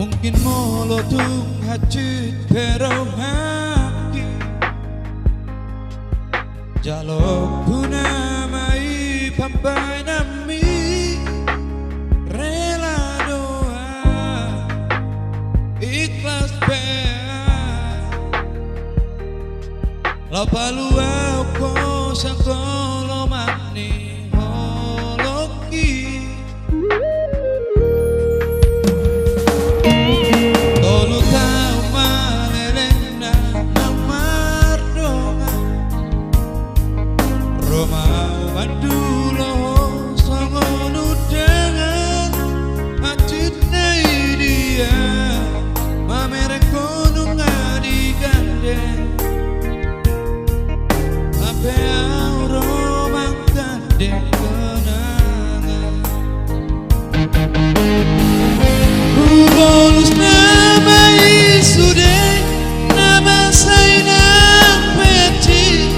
mungkin molo tung Haccit rohakki Jaloon namai pambaenanmi Rela doa ikhlas la paluahon sang goloman ni holongki Tolu taon leleng naung mardongan mandulo songon undangan Haccit dia mamereng nunga digandeng Hape Manggandeng kenangan Hubolus namai sude namasai Haccit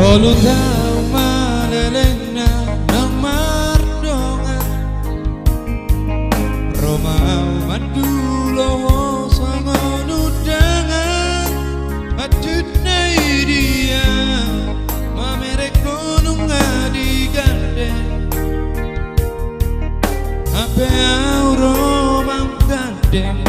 Tolu taon leleng naung mardongan mandulo songon undangan Haccit dia mamereng nunga digandeng Hape Manggandeng